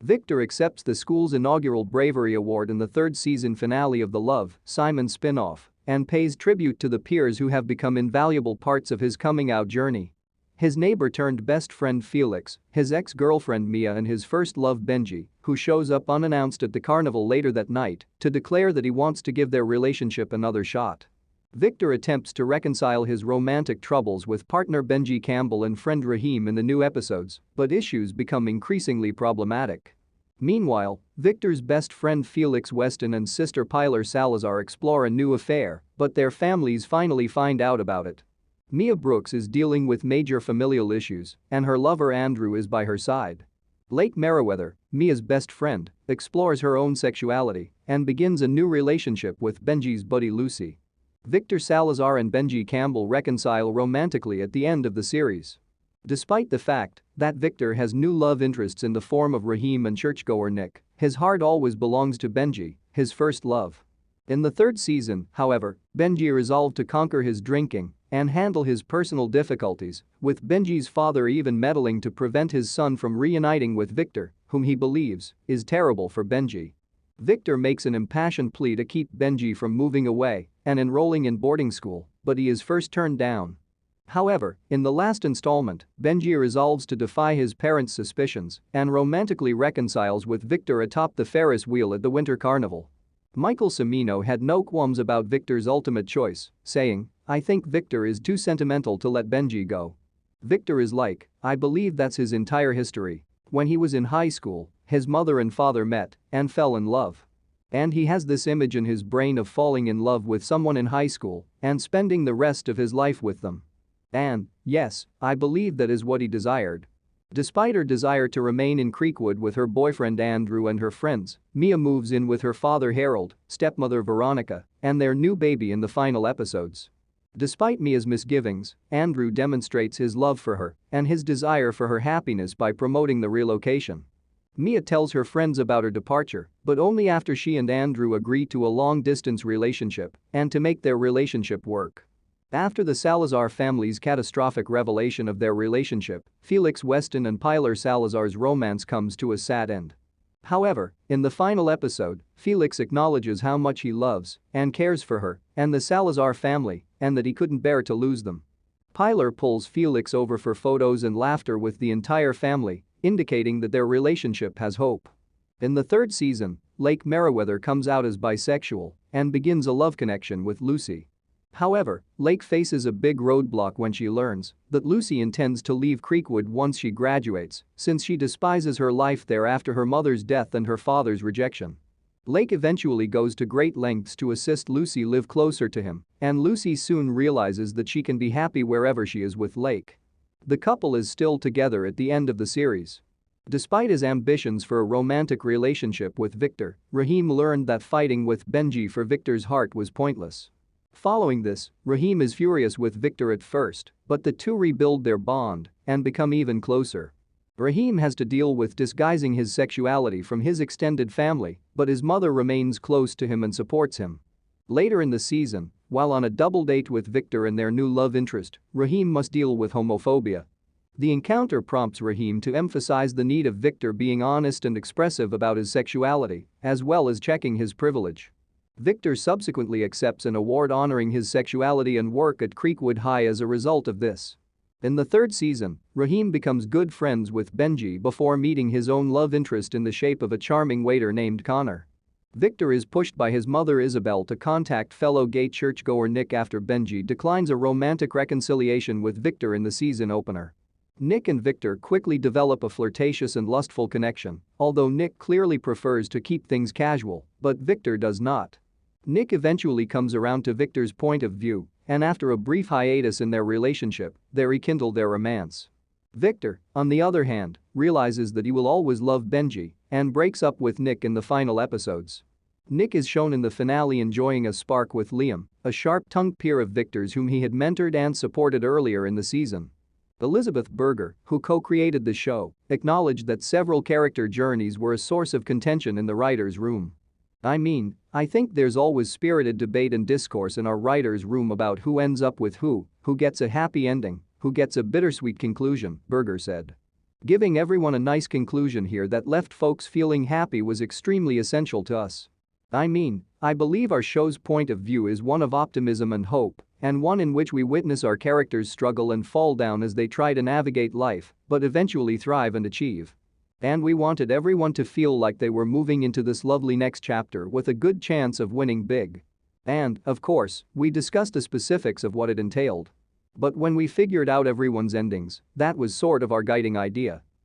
Victor accepts the school's inaugural Bravery Award in the third season finale of the Love, Simon spin-off and pays tribute to the peers who have become invaluable parts of his coming-out journey. His neighbor-turned-best friend Felix, his ex-girlfriend Mia and his first love Benji, who shows up unannounced at the carnival later that night to declare that he wants to give their relationship another shot. Victor attempts to reconcile his romantic troubles with partner Benji Campbell and friend Raheem in the new episodes, but issues become increasingly problematic. Meanwhile, Victor's best friend Felix Weston and sister Pilar Salazar explore a new affair, but their families finally find out about it. Mia Brooks is dealing with major familial issues, and her lover Andrew is by her side. Lake Meriwether, Mia's best friend, explores her own sexuality and begins a new relationship with Benji's buddy Lucy. Victor Salazar and Benji Campbell reconcile romantically at the end of the series. Despite the fact that Victor has new love interests in the form of Raheem and churchgoer Nick, his heart always belongs to Benji, his first love. In the third season, however, Benji resolved to conquer his drinking and handle his personal difficulties, with Benji's father even meddling to prevent his son from reuniting with Victor, whom he believes is terrible for Benji. Victor makes an impassioned plea to keep Benji from moving away and enrolling in boarding school, but he is first turned down. However, in the last installment, Benji resolves to defy his parents' suspicions and romantically reconciles with Victor atop the Ferris wheel at the Winter Carnival. Michael Cimino had no qualms about Victor's ultimate choice, saying, "I think Victor is too sentimental to let Benji go. Victor is like, I believe that's his entire history. When he was in high school, his mother and father met and fell in love. And he has this image in his brain of falling in love with someone in high school and spending the rest of his life with them. And, yes, I believe that is what he desired." Despite her desire to remain in Creekwood with her boyfriend Andrew and her friends, Mia moves in with her father Harold, stepmother Veronica, and their new baby in the final episodes. Despite Mia's misgivings, Andrew demonstrates his love for her and his desire for her happiness by promoting the relocation. Mia tells her friends about her departure, but only after she and Andrew agree to a long-distance relationship and to make their relationship work. After the Salazar family's catastrophic revelation of their relationship, Felix Weston and Pilar Salazar's romance comes to a sad end. However, in the final episode, Felix acknowledges how much he loves and cares for her and the Salazar family and that he couldn't bear to lose them. Pilar pulls Felix over for photos and laughter with the entire family, indicating that their relationship has hope. In the third season, Lake Meriwether comes out as bisexual and begins a love connection with Lucy. However, Lake faces a big roadblock when she learns that Lucy intends to leave Creekwood once she graduates, since she despises her life there after her mother's death and her father's rejection. Lake eventually goes to great lengths to assist Lucy live closer to him, and Lucy soon realizes that she can be happy wherever she is with Lake. The couple is still together at the end of the series. Despite his ambitions for a romantic relationship with Victor, Raheem learned that fighting with Benji for Victor's heart was pointless. Following this, Raheem is furious with Victor at first, but the two rebuild their bond and become even closer. Raheem has to deal with disguising his sexuality from his extended family, but his mother remains close to him and supports him. Later in the season, while on a double date with Victor and their new love interest, Raheem must deal with homophobia. The encounter prompts Raheem to emphasize the need of Victor being honest and expressive about his sexuality, as well as checking his privilege. Victor subsequently accepts an award honoring his sexuality and work at Creekwood High as a result of this. In the third season, Raheem becomes good friends with Benji before meeting his own love interest in the shape of a charming waiter named Connor. Victor is pushed by his mother Isabel to contact fellow gay churchgoer Nick after Benji declines a romantic reconciliation with Victor in the season opener. Nick and Victor quickly develop a flirtatious and lustful connection, although Nick clearly prefers to keep things casual, but Victor does not. Nick eventually comes around to Victor's point of view, and after a brief hiatus in their relationship, they rekindle their romance. Victor, on the other hand, realizes that he will always love Benji and breaks up with Nick in the final episodes. Nick is shown in the finale enjoying a spark with Liam, a sharp-tongued peer of Victor's whom he had mentored and supported earlier in the season. Elizabeth Berger, who co-created the show, acknowledged that several character journeys were a source of contention in the writers' room. I think there's always spirited debate and discourse in our writers' room about who ends up with who gets a happy ending, who gets a bittersweet conclusion, Berger said. Giving everyone a nice conclusion here that left folks feeling happy was extremely essential to us. I believe our show's point of view is one of optimism and hope, and one in which we witness our characters struggle and fall down as they try to navigate life, but eventually thrive and achieve. And we wanted everyone to feel like they were moving into this lovely next chapter with a good chance of winning big. And, of course, we discussed the specifics of what it entailed. But when we figured out everyone's endings, that was sort of our guiding idea.